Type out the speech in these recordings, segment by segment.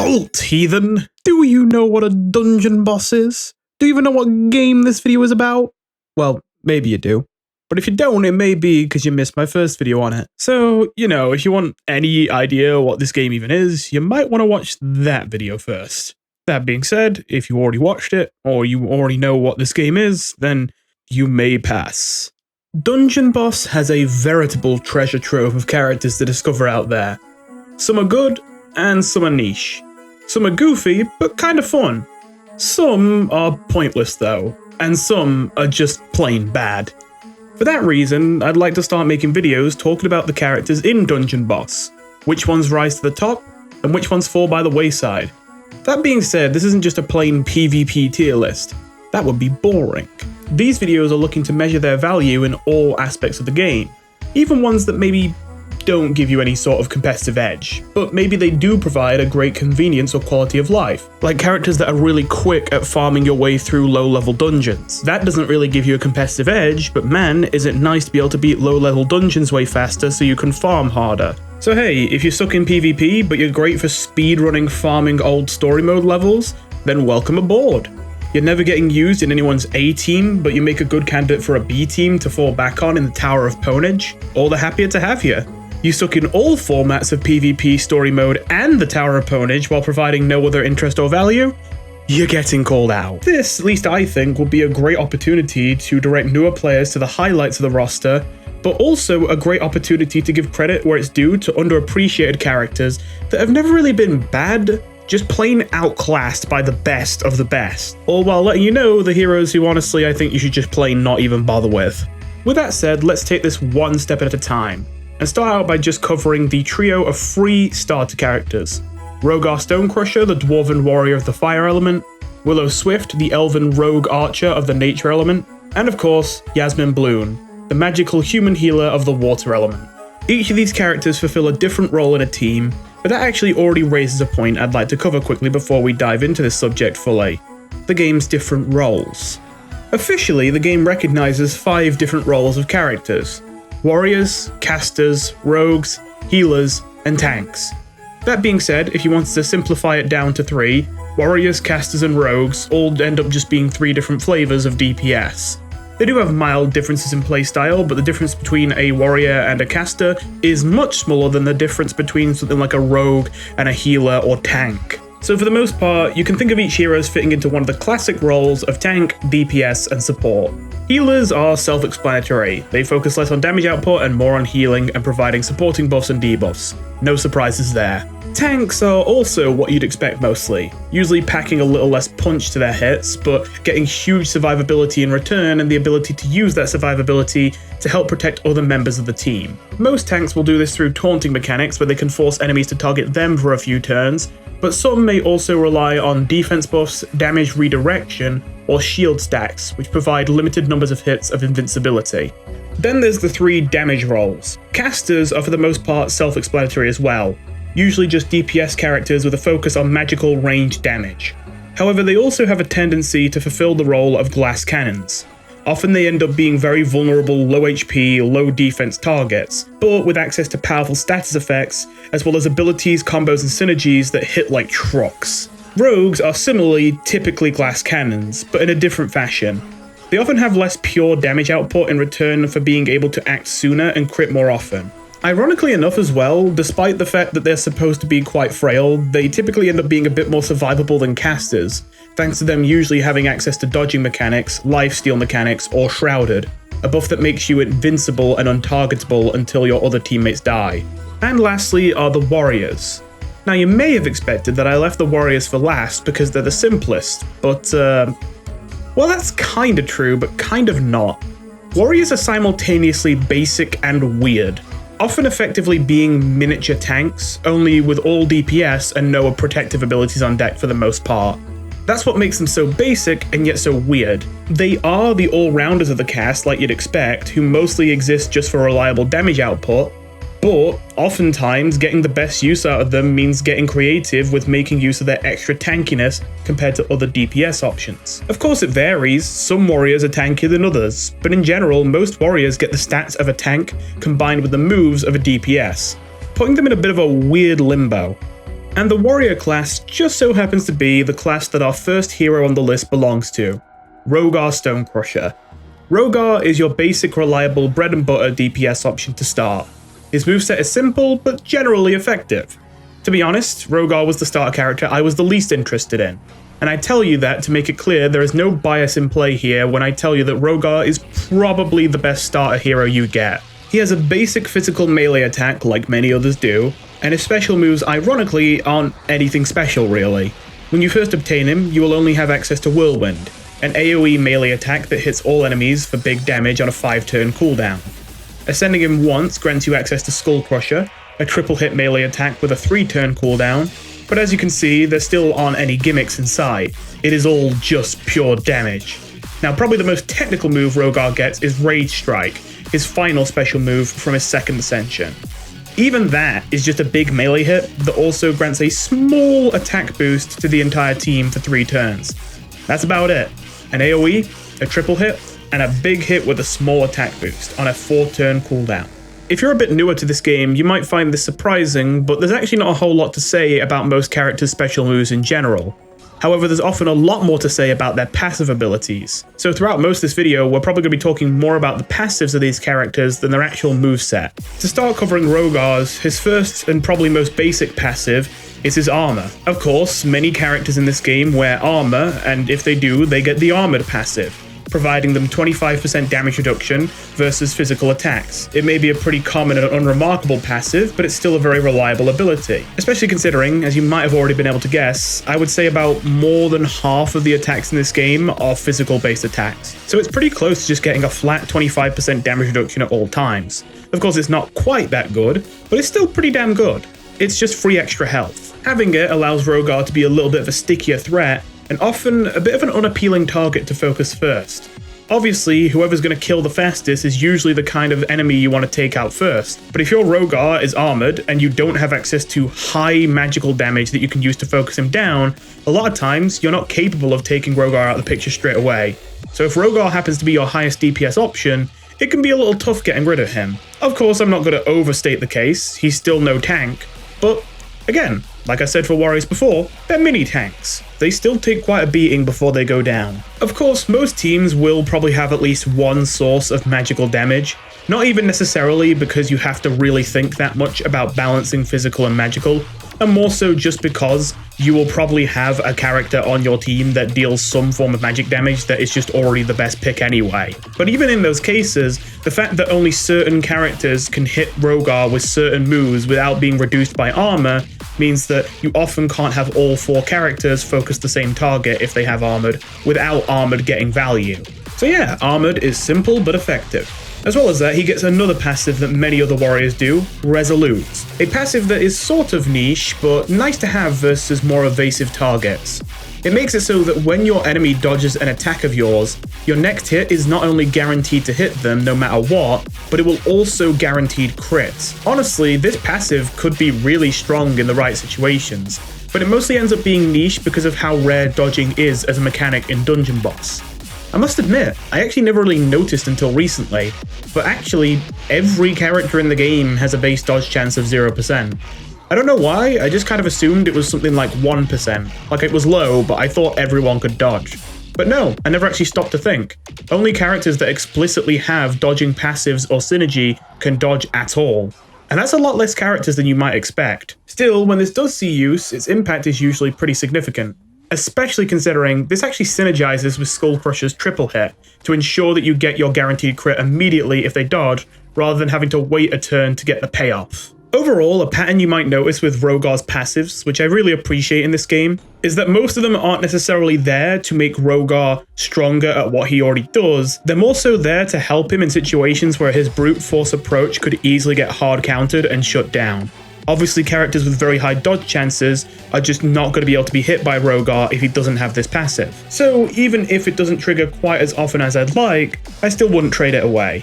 Halt, heathen! Do you know what a dungeon boss is? Do you even know what game this video is about? Well, maybe you do. But if you don't, it may be because you missed my first video on it. So, if you want any idea what this game even is, you might want to watch that video first. That being said, if you already watched it, or you already know what this game is, then you may pass. Dungeon Boss has a veritable treasure trove of characters to discover out there. Some are good, and some are niche. Some are goofy, but kind of fun. Some are pointless though, and some are just plain bad. For that reason, I'd like to start making videos talking about the characters in Dungeon Boss, which ones rise to the top, and which ones fall by the wayside. That being said, this isn't just a plain PvP tier list. That would be boring. These videos are looking to measure their value in all aspects of the game, even ones that maybe don't give you any sort of competitive edge, but maybe they do provide a great convenience or quality of life, like characters that are really quick at farming your way through low-level dungeons. That doesn't really give you a competitive edge, but man, is it nice to be able to beat low-level dungeons way faster so you can farm harder. So hey, if you're stuck in PvP, but you're great for speedrunning farming old story mode levels, then welcome aboard. You're never getting used in anyone's A team, but you make a good candidate for a B team to fall back on in the Tower of Ponage, all the happier to have you. You stuck in all formats of PvP, story mode, and the Tower of Ponage while providing no other interest or value? You're getting called out. This, at least I think, will be a great opportunity to direct newer players to the highlights of the roster, but also a great opportunity to give credit where it's due to underappreciated characters that have never really been bad, just plain outclassed by the best of the best. All while letting you know the heroes who honestly I think you should just plain not even bother with. With that said, let's take this one step at a time, and start out by just covering the trio of 3 starter characters. Rogar Stonecrusher, the Dwarven Warrior of the Fire Element, Willow Swift, the Elven Rogue Archer of the Nature Element, and of course, Yasmin Bloom, the magical human healer of the Water Element. Each of these characters fulfill a different role in a team, but that actually already raises a point I'd like to cover quickly before we dive into this subject fully: the game's different roles. Officially, the game recognizes 5 different roles of characters: warriors, casters, rogues, healers, and tanks. That being said, if you wanted to simplify it down to 3, warriors, casters, and rogues all end up just being 3 different flavors of DPS. They do have mild differences in playstyle, but the difference between a warrior and a caster is much smaller than the difference between something like a rogue and a healer or tank. So for the most part, you can think of each hero as fitting into one of the classic roles of tank, DPS, and support. Healers are self-explanatory. They focus less on damage output and more on healing and providing supporting buffs and debuffs. No surprises there. Tanks are also what you'd expect mostly, usually packing a little less punch to their hits, but getting huge survivability in return and the ability to use that survivability to help protect other members of the team. Most tanks will do this through taunting mechanics where they can force enemies to target them for a few turns, but some may also rely on defense buffs, damage redirection, or shield stacks, which provide limited numbers of hits of invincibility. Then there's the 3 damage roles. Casters are for the most part self-explanatory as well, usually just DPS characters with a focus on magical ranged damage. However, they also have a tendency to fulfill the role of glass cannons. Often they end up being very vulnerable, low HP, low defense targets, but with access to powerful status effects, as well as abilities, combos, and synergies that hit like trucks. Rogues are similarly typically glass cannons, but in a different fashion. They often have less pure damage output in return for being able to act sooner and crit more often. Ironically enough as well, despite the fact that they're supposed to be quite frail, they typically end up being a bit more survivable than casters, thanks to them usually having access to dodging mechanics, lifesteal mechanics, or shrouded, a buff that makes you invincible and untargetable until your other teammates die. And lastly are the warriors. Now you may have expected that I left the warriors for last because they're the simplest, but well, that's kinda true, but kind of not. Warriors are simultaneously basic and weird, often effectively being miniature tanks, only with all DPS and no protective abilities on deck for the most part. That's what makes them so basic and yet so weird. They are the all-rounders of the cast like you'd expect, who mostly exist just for reliable damage output, but oftentimes getting the best use out of them means getting creative with making use of their extra tankiness compared to other DPS options. Of course it varies, some warriors are tankier than others, but in general most warriors get the stats of a tank combined with the moves of a DPS, putting them in a bit of a weird limbo. And the warrior class just so happens to be the class that our first hero on the list belongs to, Rogar Stonecrusher. Rogar is your basic reliable bread and butter DPS option to start. His moveset is simple, but generally effective. To be honest, Rogar was the starter character I was the least interested in. And I tell you that to make it clear there is no bias in play here when I tell you that Rogar is probably the best starter hero you get. He has a basic physical melee attack like many others do, and his special moves ironically aren't anything special really. When you first obtain him, you will only have access to Whirlwind, an AoE melee attack that hits all enemies for big damage on a 5-turn cooldown. Ascending him once grants you access to Skullcrusher, a triple hit melee attack with a 3-turn cooldown, but as you can see, there still aren't any gimmicks in sight. It is all just pure damage. Now probably the most technical move Rogar gets is Rage Strike, his final special move from his second ascension. Even that is just a big melee hit that also grants a small attack boost to the entire team for 3 turns. That's about it. An AoE, a triple hit, and a big hit with a small attack boost on a 4-turn cooldown. If you're a bit newer to this game, you might find this surprising, but there's actually not a whole lot to say about most characters' special moves in general. However, there's often a lot more to say about their passive abilities. So throughout most of this video, we're probably going to be talking more about the passives of these characters than their actual moveset. To start covering Rogar's, his first and probably most basic passive is his armor. Of course, many characters in this game wear armor, and if they do, they get the armored passive, providing them 25% damage reduction versus physical attacks. It may be a pretty common and unremarkable passive, but it's still a very reliable ability. Especially considering, as you might have already been able to guess, I would say about more than half of the attacks in this game are physical-based attacks. So it's pretty close to just getting a flat 25% damage reduction at all times. Of course, it's not quite that good, but it's still pretty damn good. It's just free extra health. Having it allows Rogar to be a little bit of a stickier threat, and often a bit of an unappealing target to focus first. Obviously, whoever's going to kill the fastest is usually the kind of enemy you want to take out first, but if your Rogar is armored and you don't have access to high magical damage that you can use to focus him down, a lot of times you're not capable of taking Rogar out of the picture straight away. So if Rogar happens to be your highest DPS option, it can be a little tough getting rid of him. Of course, I'm not going to overstate the case, he's still no tank, but again, like I said for warriors before, they're mini tanks. They still take quite a beating before they go down. Of course, most teams will probably have at least one source of magical damage, not even necessarily because you have to really think that much about balancing physical and magical, and more so just because you will probably have a character on your team that deals some form of magic damage that is just already the best pick anyway. But even in those cases, the fact that only certain characters can hit Rogar with certain moves without being reduced by armor means that you often can't have all 4 characters focus the same target if they have armored, without armored getting value. So yeah, armored is simple but effective. As well as that, he gets another passive that many other warriors do, Resolute. A passive that is sort of niche, but nice to have versus more evasive targets. It makes it so that when your enemy dodges an attack of yours, your next hit is not only guaranteed to hit them no matter what, but it will also guaranteed crits. Honestly, this passive could be really strong in the right situations, but it mostly ends up being niche because of how rare dodging is as a mechanic in Dungeon Boss. I must admit, I actually never really noticed until recently, but actually every character in the game has a base dodge chance of 0%. I don't know why, I just kind of assumed it was something like 1%, like it was low, but I thought everyone could dodge. But no, I never actually stopped to think. Only characters that explicitly have dodging passives or synergy can dodge at all. And that's a lot less characters than you might expect. Still, when this does see use, its impact is usually pretty significant. Especially considering this actually synergizes with Skullcrusher's triple hit to ensure that you get your guaranteed crit immediately if they dodge, rather than having to wait a turn to get the payoff. Overall, a pattern you might notice with Rogar's passives, which I really appreciate in this game, is that most of them aren't necessarily there to make Rogar stronger at what he already does, they're more so there to help him in situations where his brute force approach could easily get hard countered and shut down. Obviously, characters with very high dodge chances are just not going to be able to be hit by Rogar if he doesn't have this passive. So even if it doesn't trigger quite as often as I'd like, I still wouldn't trade it away.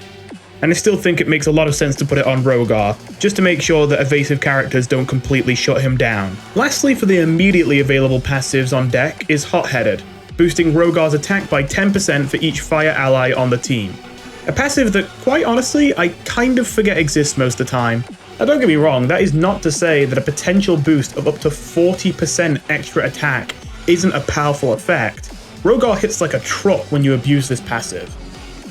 And I still think it makes a lot of sense to put it on Rogar, just to make sure that evasive characters don't completely shut him down. Lastly, for the immediately available passives on deck is Hot-Headed, boosting Rogar's attack by 10% for each fire ally on the team. A passive that, quite honestly, I kind of forget exists most of the time. Now don't get me wrong, that is not to say that a potential boost of up to 40% extra attack isn't a powerful effect. Rogar hits like a truck when you abuse this passive.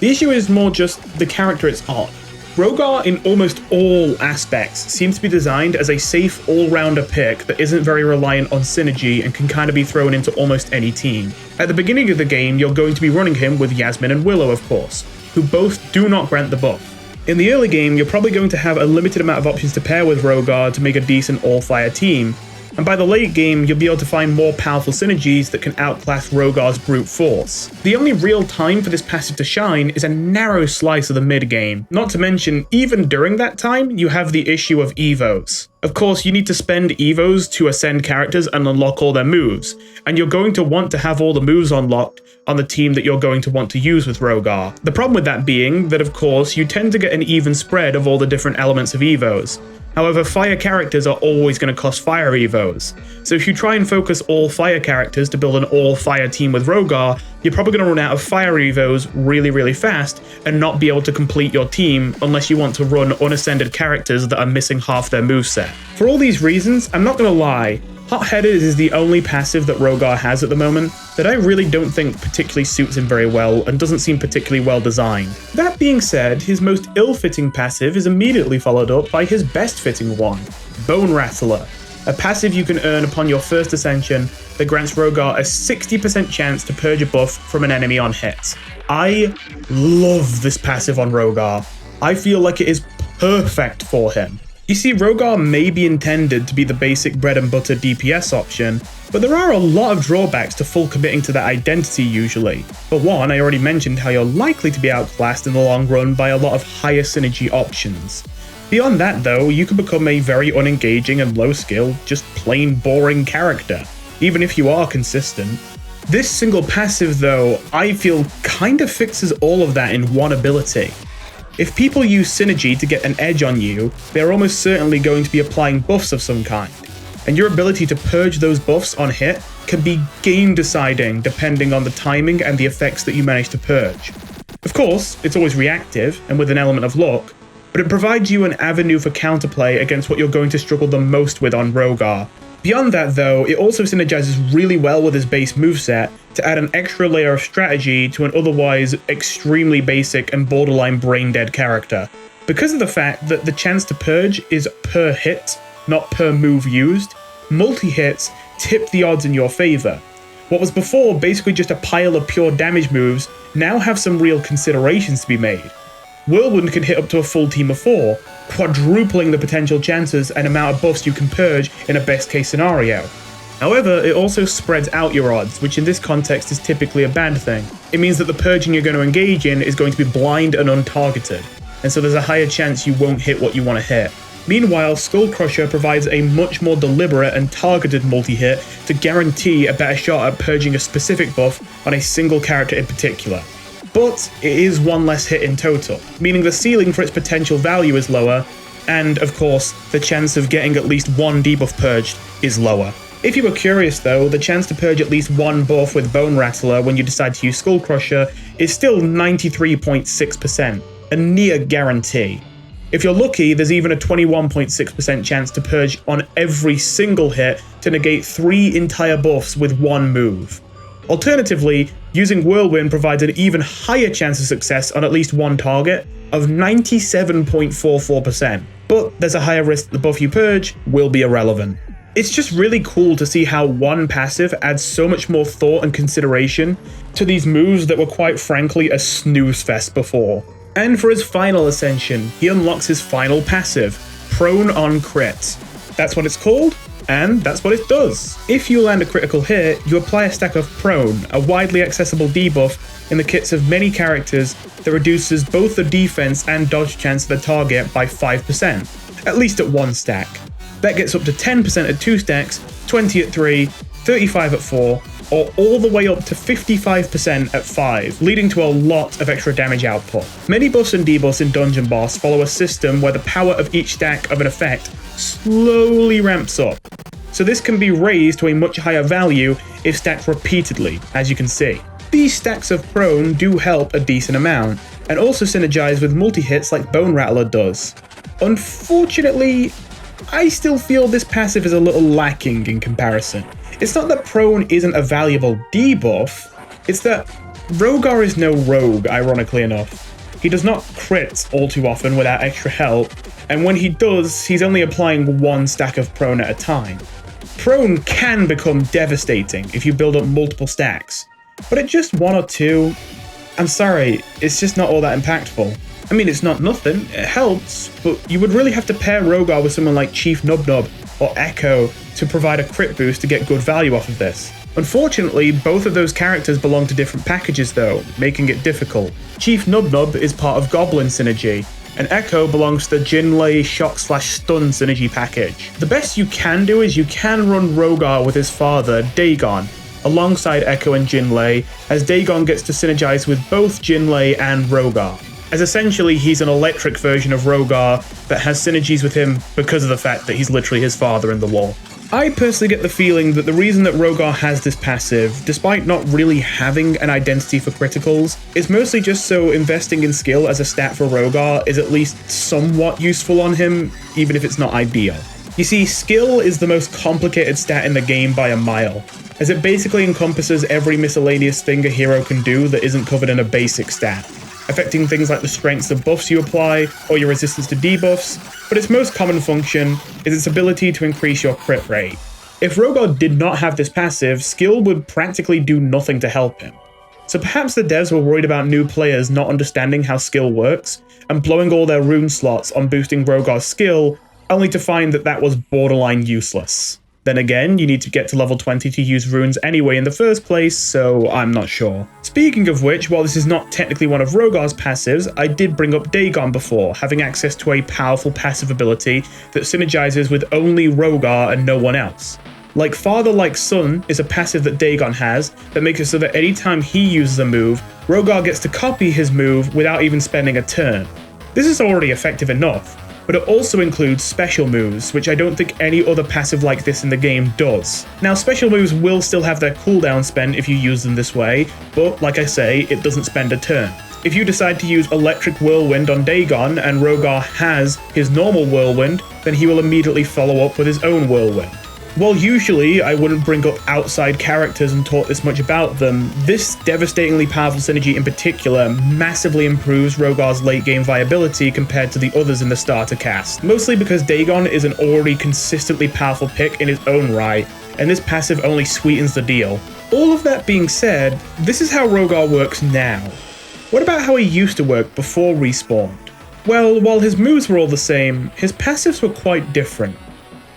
The issue is more just the character it's on. Rogar, in almost all aspects, seems to be designed as a safe all-rounder pick that isn't very reliant on synergy and can kind of be thrown into almost any team. At the beginning of the game, you're going to be running him with Yasmin and Willow, of course, who both do not grant the buff. In the early game, you're probably going to have a limited amount of options to pair with Rogar to make a decent all-fire team, and by the late game, you'll be able to find more powerful synergies that can outclass Rogar's brute force. The only real time for this passive to shine is a narrow slice of the mid-game. Not to mention, even during that time, you have the issue of evos. Of course, you need to spend evos to ascend characters and unlock all their moves, and you're going to want to have all the moves unlocked on the team that you're going to want to use with Rogar. The problem with that being that, of course, you tend to get an even spread of all the different elements of evos. However, fire characters are always going to cost fire evos, so if you try and focus all fire characters to build an all-fire team with Rogar, you're probably going to run out of fire evos really fast and not be able to complete your team unless you want to run unascended characters that are missing half their moveset. For all these reasons, I'm not going to lie, Hot-Headed is the only passive that Rogar has at the moment that I really don't think particularly suits him very well and doesn't seem particularly well designed. That being said, his most ill-fitting passive is immediately followed up by his best-fitting one, Bone Rattler, a passive you can earn upon your first ascension that grants Rogar a 60% chance to purge a buff from an enemy on hit. I love this passive on Rogar. I feel like it is perfect for him. You see, Rogar may be intended to be the basic bread and butter DPS option, but there are a lot of drawbacks to full committing to that identity usually. For one, I already mentioned how you're likely to be outclassed in the long run by a lot of higher synergy options. Beyond that though, you can become a very unengaging and low skill, just plain boring character, even if you are consistent. This single passive though, I feel kind of fixes all of that in one ability. If people use synergy to get an edge on you, they're almost certainly going to be applying buffs of some kind, and your ability to purge those buffs on hit can be game deciding depending on the timing and the effects that you manage to purge. Of course, it's always reactive and with an element of luck, but it provides you an avenue for counterplay against what you're going to struggle the most with on Rogar. Beyond that though, it also synergizes really well with his base moveset to add an extra layer of strategy to an otherwise extremely basic and borderline brain-dead character. Because of the fact that the chance to purge is per hit, not per move used, multi-hits tip the odds in your favor. What was before basically just a pile of pure damage moves now have some real considerations to be made. Whirlwind can hit up to a full team of 4, quadrupling the potential chances and amount of buffs you can purge in a best case scenario. However, it also spreads out your odds, which in this context is typically a bad thing. It means that the purging you're going to engage in is going to be blind and untargeted, and so there's a higher chance you won't hit what you want to hit. Meanwhile, Stonecrusher provides a much more deliberate and targeted multi-hit to guarantee a better shot at purging a specific buff on a single character in particular. But it is one less hit in total, meaning the ceiling for its potential value is lower, and of course, the chance of getting at least one debuff purged is lower. If you were curious though, the chance to purge at least one buff with Bone Rattler when you decide to use Stonecrusher is still 93.6%, a near guarantee. If you're lucky, there's even a 21.6% chance to purge on every single hit to negate 3 entire buffs with one move. Alternatively, using Whirlwind provides an even higher chance of success on at least one target of 97.44%, but there's a higher risk that the buff you purge will be irrelevant. It's just really cool to see how one passive adds so much more thought and consideration to these moves that were quite frankly a snooze fest before. And for his final ascension, he unlocks his final passive, Prone on Crit. That's what it's called, and that's what it does. If you land a critical hit, you apply a stack of Prone, a widely accessible debuff in the kits of many characters that reduces both the defense and dodge chance of the target by 5%, at least at 1 stack. That gets up to 10% at 2 stacks, 20 at 3, 35 at 4, or all the way up to 55% at 5, leading to a lot of extra damage output. Many buffs and debuffs in Dungeon Boss follow a system where the power of each stack of an effect slowly ramps up, so this can be raised to a much higher value if stacked repeatedly, as you can see. These stacks of Prone do help a decent amount, and also synergize with multi-hits like Bone Rattler does. Unfortunately, I still feel this passive is a little lacking in comparison. It's not that prone isn't a valuable debuff, it's that Rogar is no rogue, ironically enough. He does not crit all too often without extra help, and when he does, he's only applying one stack of prone at a time. Prone can become devastating if you build up multiple stacks, but at just one or two, I'm sorry, it's just not all that impactful. I mean, it's not nothing, it helps, but you would really have to pair Rogar with someone like Chief Nubnub or Echo to provide a crit boost to get good value off of this. Unfortunately, both of those characters belong to different packages though, making it difficult. Chief Nubnub is part of Goblin Synergy, and Echo belongs to the Jinlei Shock/Stun Synergy package. The best you can do is you can run Rogar with his father, Dagon, alongside Echo and Jinlei, as Dagon gets to synergize with both Jinlei and Rogar, as essentially he's an electric version of Rogar that has synergies with him because of the fact that he's literally his father in the lore. I personally get the feeling that the reason that Rogar has this passive, despite not really having an identity for criticals, is mostly just so investing in skill as a stat for Rogar is at least somewhat useful on him, even if it's not ideal. You see, skill is the most complicated stat in the game by a mile, as it basically encompasses every miscellaneous thing a hero can do that isn't covered in a basic stat, affecting things like the strengths of buffs you apply, or your resistance to debuffs, but its most common function is its ability to increase your crit rate. If Rogar did not have this passive, skill would practically do nothing to help him. So perhaps the devs were worried about new players not understanding how skill works, and blowing all their rune slots on boosting Rogar's skill, only to find that that was borderline useless. Then again, you need to get to level 20 to use runes anyway in the first place, so I'm not sure. Speaking of which, while this is not technically one of Rogar's passives, I did bring up Dagon before, having access to a powerful passive ability that synergizes with only Rogar and no one else. Like Father Like Son is a passive that Dagon has that makes it so that anytime he uses a move, Rogar gets to copy his move without even spending a turn. This is already effective enough, but it also includes special moves, which I don't think any other passive like this in the game does. Now, special moves will still have their cooldown spent if you use them this way, but like I say, it doesn't spend a turn. If you decide to use Electric Whirlwind on Dagon and Rogar has his normal Whirlwind, then he will immediately follow up with his own Whirlwind. While usually I wouldn't bring up outside characters and talk this much about them, this devastatingly powerful synergy in particular massively improves Rogar's late game viability compared to the others in the starter cast, mostly because Dagon is an already consistently powerful pick in his own right, and this passive only sweetens the deal. All of that being said, this is how Rogar works now. What about how he used to work before Respawned? Well, while his moves were all the same, his passives were quite different.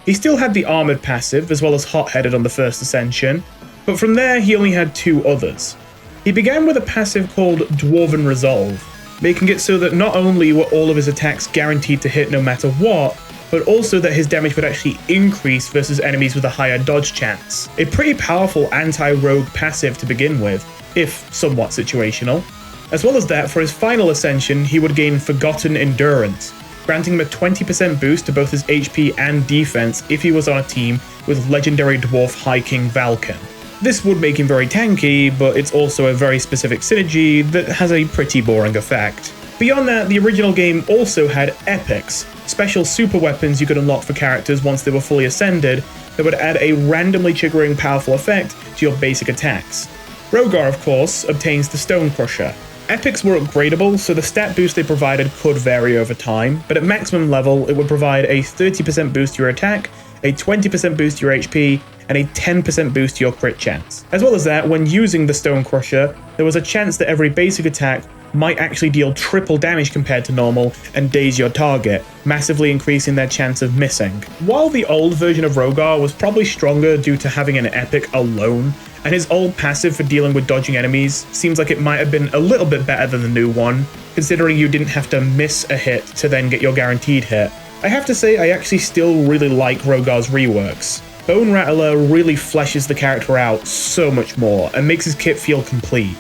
He still had the Armored passive, as well as Hot-Headed on the first Ascension, but from there he only had two others. He began with a passive called Dwarven Resolve, making it so that not only were all of his attacks guaranteed to hit no matter what, but also that his damage would actually increase versus enemies with a higher dodge chance. A pretty powerful anti-rogue passive to begin with, if somewhat situational. As well as that, for his final Ascension, he would gain Forgotten Endurance, granting him a 20% boost to both his HP and defense if he was on a team with legendary dwarf High King Valken. This would make him very tanky, but it's also a very specific synergy that has a pretty boring effect. Beyond that, the original game also had epics, special super weapons you could unlock for characters once they were fully ascended that would add a randomly triggering powerful effect to your basic attacks. Rogar, of course, obtains the Stonecrusher. Epics were upgradable, so the stat boost they provided could vary over time, but at maximum level it would provide a 30% boost to your attack, a 20% boost to your HP, and a 10% boost to your crit chance. As well as that, when using the Stonecrusher, there was a chance that every basic attack might actually deal triple damage compared to normal and daze your target, massively increasing their chance of missing. While the old version of Rogar was probably stronger due to having an epic alone, and his old passive for dealing with dodging enemies seems like it might have been a little bit better than the new one, considering you didn't have to miss a hit to then get your guaranteed hit. I have to say I actually still really like Rogar's reworks. Bone Rattler really fleshes the character out so much more and makes his kit feel complete.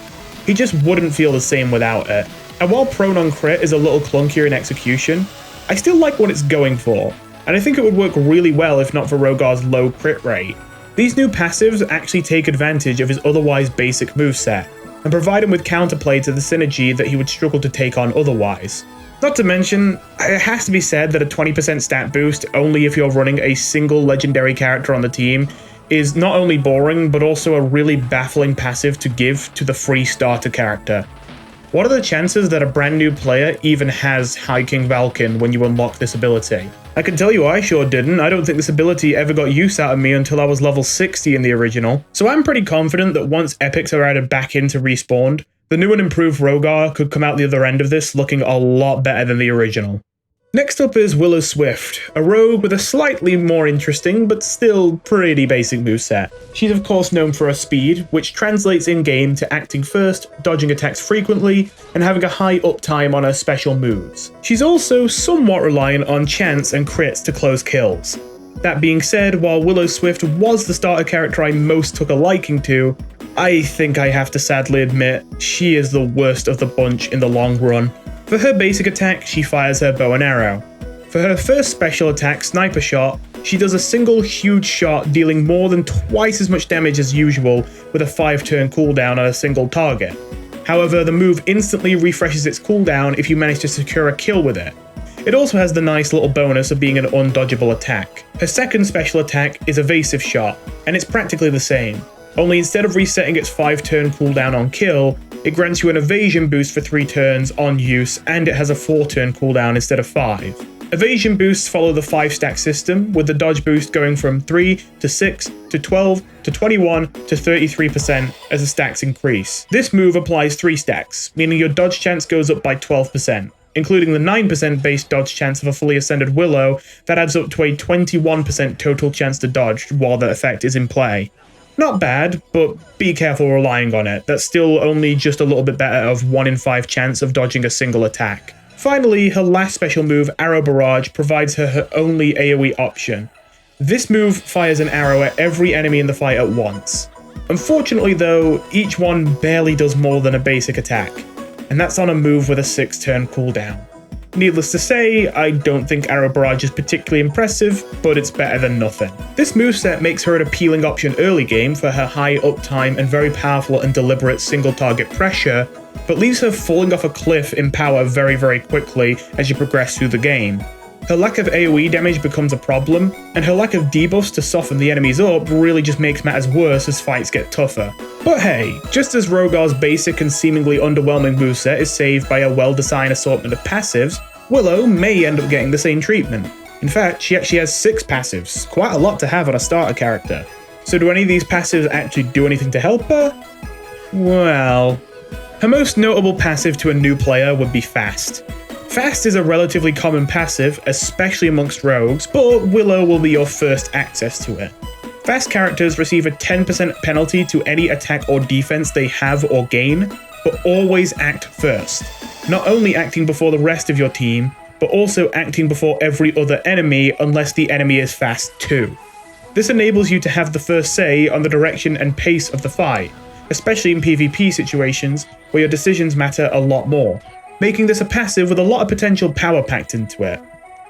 He just wouldn't feel the same without it. And while prone on crit is a little clunkier in execution, I still like what it's going for, and I think it would work really well if not for Rogar's low crit rate. These new passives actually take advantage of his otherwise basic moveset, and provide him with counterplay to the synergy that he would struggle to take on otherwise. Not to mention, it has to be said that a 20% stat boost only if you're running a single legendary character on the team is not only boring, but also a really baffling passive to give to the free starter character. What are the chances that a brand new player even has High King Valken when you unlock this ability? I can tell you I sure didn't. I don't think this ability ever got use out of me until I was level 60 in the original. So I'm pretty confident that once epics are added back into Respawned, the new and improved Rogar could come out the other end of this looking a lot better than the original. Next up is Willow Swift, a rogue with a slightly more interesting but still pretty basic moveset. She's of course known for her speed, which translates in-game to acting first, dodging attacks frequently, and having a high uptime on her special moves. She's also somewhat reliant on chance and crits to close kills. That being said, while Willow Swift was the starter character I most took a liking to, I think I have to sadly admit she is the worst of the bunch in the long run. For her basic attack, she fires her bow and arrow. For her first special attack, Sniper Shot, she does a single huge shot dealing more than twice as much damage as usual with a 5-turn cooldown on a single target. However, the move instantly refreshes its cooldown if you manage to secure a kill with it. It also has the nice little bonus of being an undodgeable attack. Her second special attack is Evasive Shot, and it's practically the same. Only instead of resetting its 5-turn cooldown on kill, it grants you an evasion boost for 3 turns on use, and it has a 4-turn cooldown instead of 5. Evasion boosts follow the 5-stack system, with the dodge boost going from 3 to 6 to 12 to 21 to 33% as the stacks increase. This move applies 3 stacks, meaning your dodge chance goes up by 12%, including the 9% base dodge chance of a fully ascended Willow. That adds up to a 21% total chance to dodge while the effect is in play. Not bad, but be careful relying on it. That's still only just a little bit better of 1 in 5 chance of dodging a single attack. Finally, her last special move, Arrow Barrage, provides her only AoE option. This move fires an arrow at every enemy in the fight at once. Unfortunately though, each one barely does more than a basic attack, and that's on a move with a 6-turn cooldown. Needless to say, I don't think Arrow Barrage is particularly impressive, but it's better than nothing. This moveset makes her an appealing option early game for her high uptime and very powerful and deliberate single target pressure, but leaves her falling off a cliff in power very quickly as you progress through the game. Her lack of AoE damage becomes a problem, and her lack of debuffs to soften the enemies up really just makes matters worse as fights get tougher. But hey, just as Rogar's basic and seemingly underwhelming moveset is saved by a well-designed assortment of passives, Willow may end up getting the same treatment. In fact, she actually has 6 passives, quite a lot to have on a starter character. So do any of these passives actually do anything to help her? Well, her most notable passive to a new player would be Fast. Fast is a relatively common passive, especially amongst rogues, but Willow will be your first access to it. Fast characters receive a 10% penalty to any attack or defense they have or gain, but always act first. Not only acting before the rest of your team, but also acting before every other enemy unless the enemy is fast too. This enables you to have the first say on the direction and pace of the fight, especially in PvP situations where your decisions matter a lot more, making this a passive with a lot of potential power packed into it.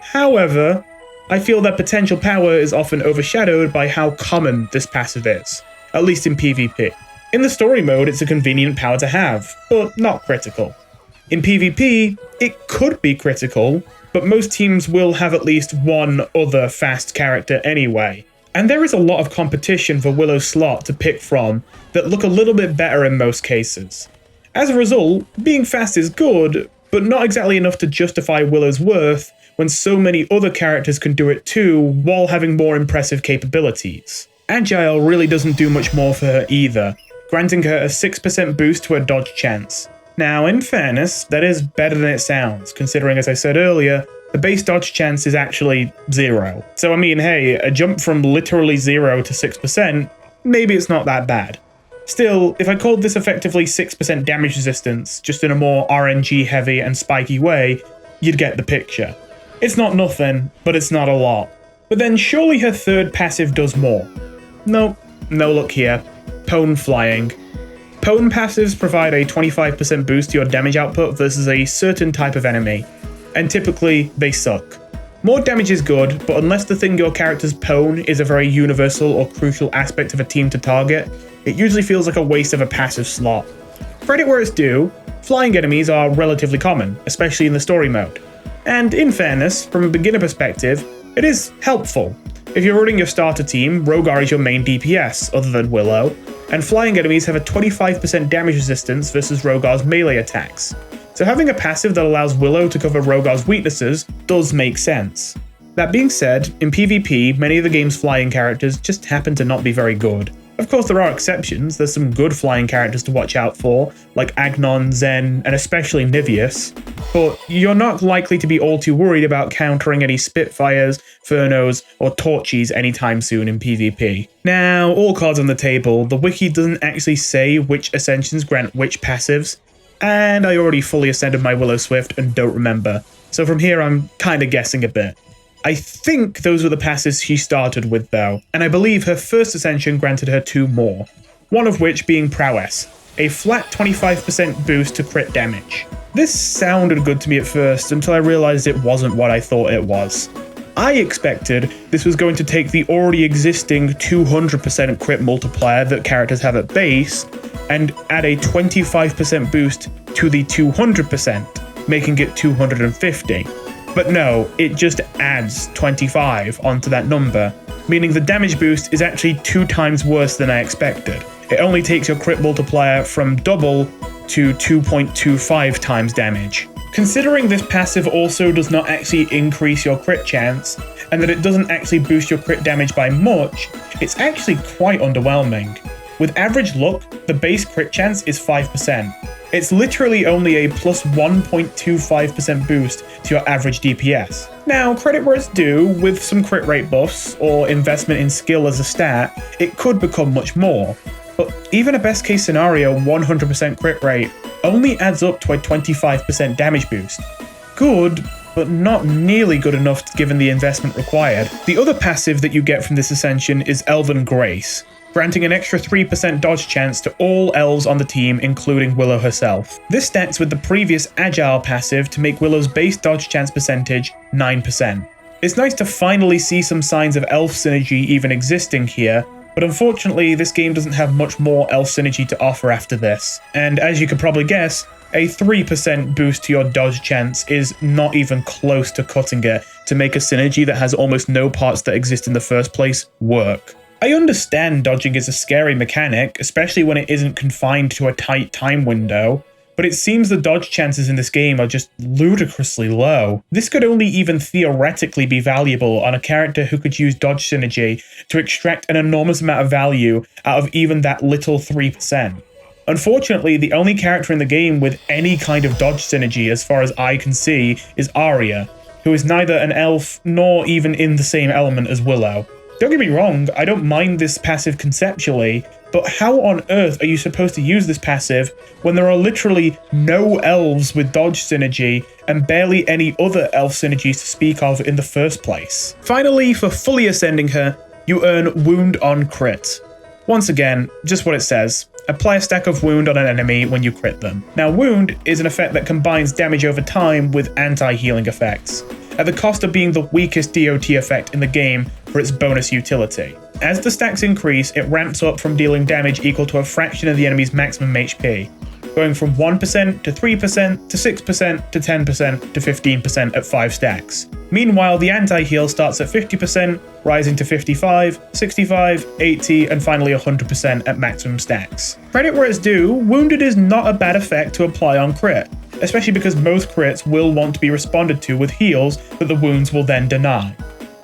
However, I feel that potential power is often overshadowed by how common this passive is, at least in PvP. In the story mode, it's a convenient power to have, but not critical. In PvP, it could be critical, but most teams will have at least one other fast character anyway. And there is a lot of competition for Willow's slot to pick from that look a little bit better in most cases. As a result, being fast is good, but not exactly enough to justify Willow's worth when so many other characters can do it too while having more impressive capabilities. Agile really doesn't do much more for her either, granting her a 6% boost to her dodge chance. Now, in fairness, that is better than it sounds, considering, as I said earlier, the base dodge chance is actually 0. So I mean, hey, a jump from literally 0 to 6%, maybe it's not that bad. Still, if I called this effectively 6% damage resistance, just in a more RNG heavy and spiky way, you'd get the picture. It's not nothing, but it's not a lot. But then surely her third passive does more. Nope, no luck here. Pwn Flying. Pwn passives provide a 25% boost to your damage output versus a certain type of enemy, and typically they suck. More damage is good, but unless the thing your character's pwn is a very universal or crucial aspect of a team to target, it usually feels like a waste of a passive slot. Credit where it's due, flying enemies are relatively common, especially in the story mode. And in fairness, from a beginner perspective, it is helpful. If you're running your starter team, Rogar is your main DPS, other than Willow, and flying enemies have a 25% damage resistance versus Rogar's melee attacks. So having a passive that allows Willow to cover Rogar's weaknesses does make sense. That being said, in PvP, many of the game's flying characters just happen to not be very good. Of course, there are exceptions. There's some good flying characters to watch out for, like Agnon, Zen, and especially Niveus, but you're not likely to be all too worried about countering any Spitfires, Furnos, or Torchies anytime soon in PvP. Now, all cards on the table, the wiki doesn't actually say which ascensions grant which passives, and I already fully ascended my Willow Swift and don't remember, so from here I'm kinda guessing a bit. I think those were the passives she started with though, and I believe her first ascension granted her 2 more, one of which being Prowess, a flat 25% boost to crit damage. This sounded good to me at first until I realized it wasn't what I thought it was. I expected this was going to take the already existing 200% crit multiplier that characters have at base and add a 25% boost to the 200%, making it 250. But no, it just adds 25 onto that number, meaning the damage boost is actually 2 times worse than I expected. It only takes your crit multiplier from double to 2.25 times damage. Considering this passive also does not actually increase your crit chance, and that it doesn't actually boost your crit damage by much, it's actually quite underwhelming. With average luck, the base crit chance is 5%. It's literally only a plus 1.25% boost to your average DPS. Now, credit where it's due, with some crit rate buffs, or investment in skill as a stat, it could become much more. But even a best case scenario 100% crit rate only adds up to a 25% damage boost. Good, but not nearly good enough given the investment required. The other passive that you get from this ascension is Elven Grace, granting an extra 3% dodge chance to all elves on the team, including Willow herself. This stacks with the previous Agile passive to make Willow's base dodge chance percentage 9%. It's nice to finally see some signs of elf synergy even existing here, but unfortunately this game doesn't have much more elf synergy to offer after this. And as you could probably guess, a 3% boost to your dodge chance is not even close to cutting it to make a synergy that has almost no parts that exist in the first place work. I understand dodging is a scary mechanic, especially when it isn't confined to a tight time window, but it seems the dodge chances in this game are just ludicrously low. This could only even theoretically be valuable on a character who could use dodge synergy to extract an enormous amount of value out of even that little 3%. Unfortunately, the only character in the game with any kind of dodge synergy as far as I can see is Arya, who is neither an elf nor even in the same element as Willow. Don't get me wrong, I don't mind this passive conceptually, but how on earth are you supposed to use this passive when there are literally no elves with dodge synergy and barely any other elf synergies to speak of in the first place? Finally, for fully ascending her, you earn Wound on Crit. Once again, just what it says. Apply a stack of Wound on an enemy when you crit them. Now, Wound is an effect that combines damage over time with anti-healing effects, at the cost of being the weakest DOT effect in the game for its bonus utility. As the stacks increase, it ramps up from dealing damage equal to a fraction of the enemy's maximum HP, going from 1% to 3% to 6% to 10% to 15% at 5 stacks. Meanwhile, the anti-heal starts at 50%, rising to 55, 65, 80, and finally 100% at maximum stacks. Credit where it's due, Wounded is not a bad effect to apply on crit, especially because most crits will want to be responded to with heals that the wounds will then deny.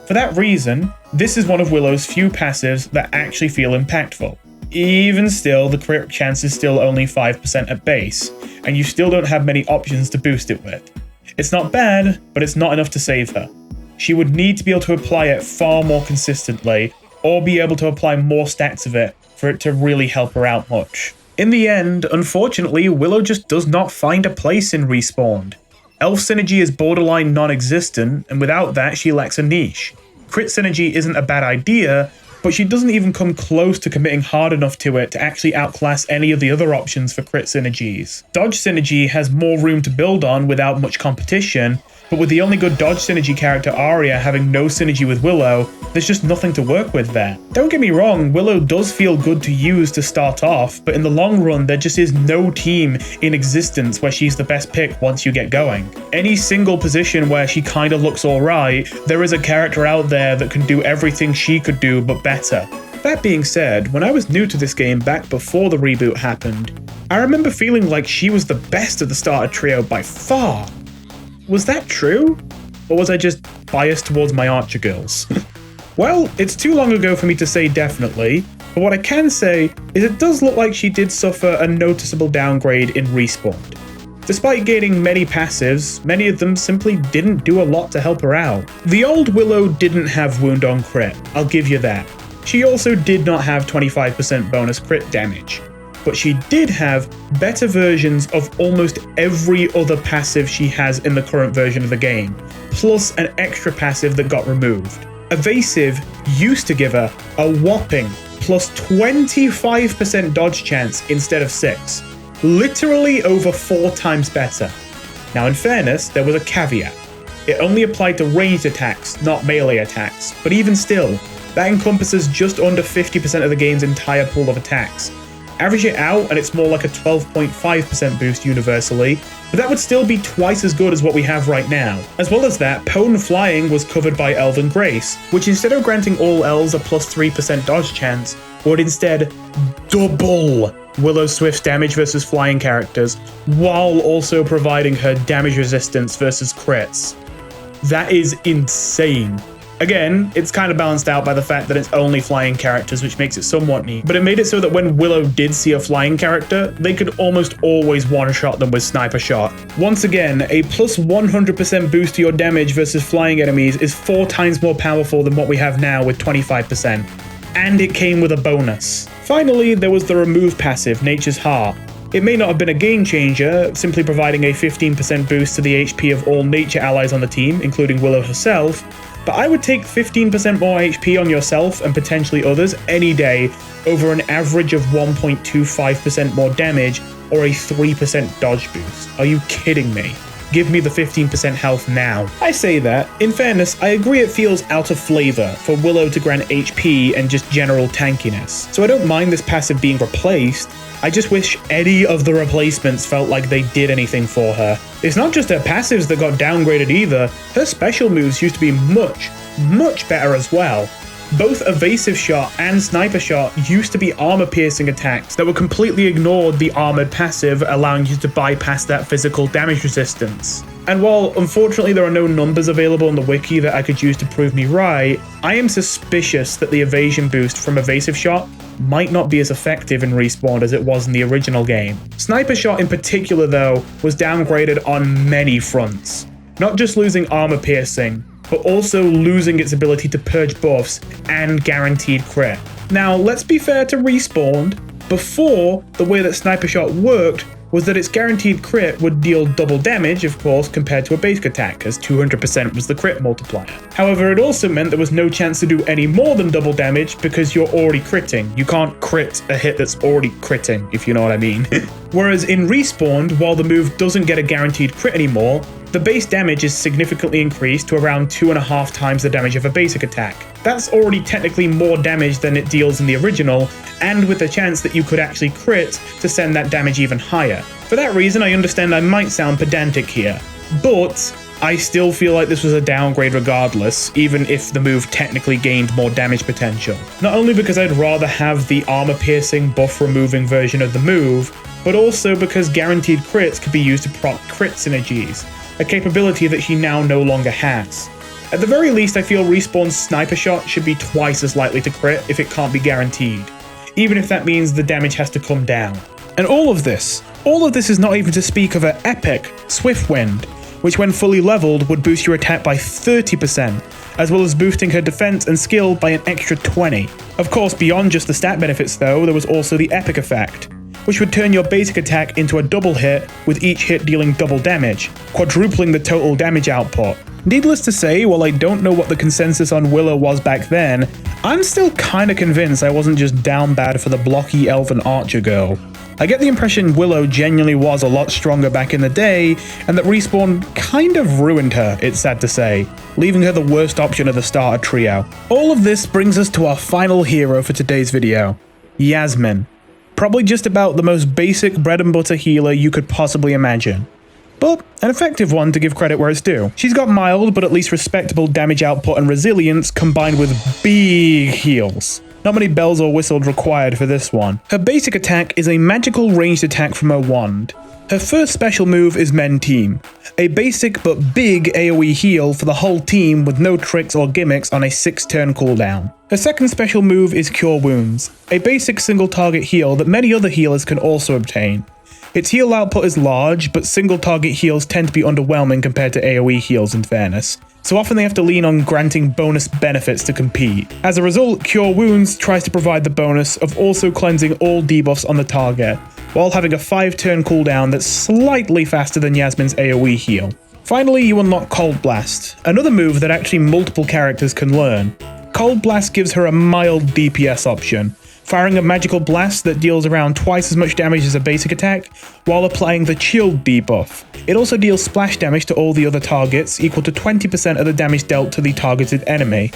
For that reason, this is one of Willow's few passives that actually feel impactful. Even still, the crit chance is still only 5% at base, and you still don't have many options to boost it with. It's not bad, but it's not enough to save her. She would need to be able to apply it far more consistently, or be able to apply more stacks of it for it to really help her out much. In the end, unfortunately, Willow just does not find a place in Respawned. Elf synergy is borderline non-existent, and without that, she lacks a niche. Crit synergy isn't a bad idea, but she doesn't even come close to committing hard enough to it to actually outclass any of the other options for crit synergies. Dodge synergy has more room to build on without much competition, But with the only good dodge synergy character Arya having no synergy with Willow, there's just nothing to work with there. Don't get me wrong, Willow does feel good to use to start off, but in the long run there just is no team in existence where she's the best pick once you get going. Any single position where she kinda looks alright, there is a character out there that can do everything she could do but better. That being said, when I was new to this game back before the reboot happened, I remember feeling like she was the best of the starter trio by far. Was that true? Or was I just biased towards my Archer girls? Well, it's too long ago for me to say definitely, but what I can say is it does look like she did suffer a noticeable downgrade in Respawned. Despite gaining many passives, many of them simply didn't do a lot to help her out. The old Willow didn't have wound on crit, I'll give you that. She also did not have 25% bonus crit damage. But she did have better versions of almost every other passive she has in the current version of the game, plus an extra passive that got removed. Evasive used to give her a whopping plus 25% dodge chance instead of 6. Literally over 4 times better. Now in fairness, there was a caveat. It only applied to ranged attacks, not melee attacks, but even still, that encompasses just under 50% of the game's entire pool of attacks. Average it out and it's more like a 12.5% boost universally, but that would still be twice as good as what we have right now. As well as that, Pwn Flying was covered by Elven Grace, which instead of granting all elves a plus 3% dodge chance, would instead double Willow Swift's damage versus flying characters, while also providing her damage resistance versus crits. That is insane. Again, it's kind of balanced out by the fact that it's only flying characters, which makes it somewhat neat. But it made it so that when Willow did see a flying character, they could almost always one-shot them with Sniper Shot. Once again, a plus 100% boost to your damage versus flying enemies is 4 times more powerful than what we have now with 25%. And it came with a bonus. Finally, there was the remove passive, Nature's Heart. It may not have been a game changer, simply providing a 15% boost to the HP of all nature allies on the team, including Willow herself, but I would take 15% more HP on yourself and potentially others any day over an average of 1.25% more damage or a 3% dodge boost. Are you kidding me? Give me the 15% health now. I say that. In fairness, I agree it feels out of flavor for Willow to grant HP and just general tankiness. So I don't mind this passive being replaced. I just wish any of the replacements felt like they did anything for her. It's not just her passives that got downgraded either. Her special moves used to be much better as well. Both Evasive Shot and Sniper Shot used to be armor-piercing attacks that were completely ignored the armored passive, allowing you to bypass that physical damage resistance. And while unfortunately there are no numbers available on the wiki that I could use to prove me right, I am suspicious that the evasion boost from Evasive Shot might not be as effective in Respawn as it was in the original game. Sniper Shot in particular, though, was downgraded on many fronts. Not just losing armor piercing, but also losing its ability to purge buffs and guaranteed crit. Now, let's be fair to Respawn. Before, the way that Sniper Shot worked was that its guaranteed crit would deal double damage, of course, compared to a basic attack, as 200% was the crit multiplier. However, it also meant there was no chance to do any more than double damage because you're already critting. You can't crit a hit that's already critting, if you know what I mean. Whereas in Respawned, while the move doesn't get a guaranteed crit anymore, the base damage is significantly increased to around 2.5 times the damage of a basic attack. That's already technically more damage than it deals in the original, and with the chance that you could actually crit to send that damage even higher. For that reason, I understand I might sound pedantic here, but I still feel like this was a downgrade regardless, even if the move technically gained more damage potential. Not only because I'd rather have the armor-piercing, buff-removing version of the move, but also because guaranteed crits could be used to proc crit synergies, a capability that she now no longer has. At the very least, I feel Respawn's Sniper Shot should be twice as likely to crit if it can't be guaranteed, even if that means the damage has to come down. And all of this is not even to speak of her epic Swift Wind, which when fully leveled would boost your attack by 30%, as well as boosting her defense and skill by an extra 20. Of course, beyond just the stat benefits though, there was also the epic effect, which would turn your basic attack into a double hit, with each hit dealing double damage, quadrupling the total damage output. Needless to say, while I don't know what the consensus on Willow was back then, I'm still kinda convinced I wasn't just down bad for the blocky elven archer girl. I get the impression Willow genuinely was a lot stronger back in the day, and that Respawn kind of ruined her, it's sad to say, leaving her the worst option of the starter trio. All of this brings us to our final hero for today's video, Yasmin. Probably just about the most basic bread and butter healer you could possibly imagine. But an effective one to give credit where it's due. She's got mild but at least respectable damage output and resilience combined with big heals. Not many bells or whistles required for this one. Her basic attack is a magical ranged attack from her wand. Her first special move is Men Team, a basic but big AoE heal for the whole team with no tricks or gimmicks on a 6-turn cooldown. Her second special move is Cure Wounds, a basic single target heal that many other healers can also obtain. Its heal output is large, but single target heals tend to be underwhelming compared to AoE heals in fairness, so often they have to lean on granting bonus benefits to compete. As a result, Cure Wounds tries to provide the bonus of also cleansing all debuffs on the target, while having a 5-turn cooldown that's slightly faster than Yasmin's AoE heal. Finally, you unlock Cold Blast, another move that actually multiple characters can learn. Cold Blast gives her a mild DPS option, firing a magical blast that deals around twice as much damage as a basic attack, while applying the chilled debuff. It also deals splash damage to all the other targets, equal to 20% of the damage dealt to the targeted enemy.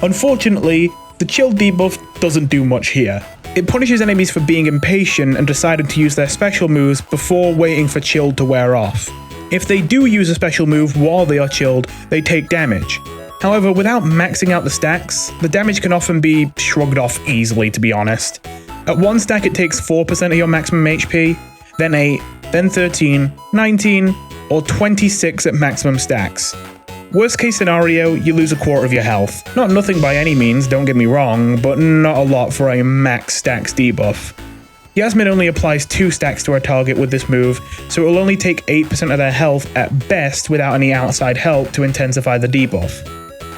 Unfortunately, the chilled debuff doesn't do much here. It punishes enemies for being impatient and deciding to use their special moves before waiting for chilled to wear off. If they do use a special move while they are chilled, they take damage. However, without maxing out the stacks, the damage can often be shrugged off easily, to be honest. At one stack it takes 4% of your maximum HP, then 8, then 13, 19, or 26 at maximum stacks. Worst case scenario, you lose a quarter of your health. Not nothing by any means, don't get me wrong, but not a lot for a max stacks debuff. Yasmin only applies 2 stacks to her target with this move, so it will only take 8% of their health at best without any outside help to intensify the debuff.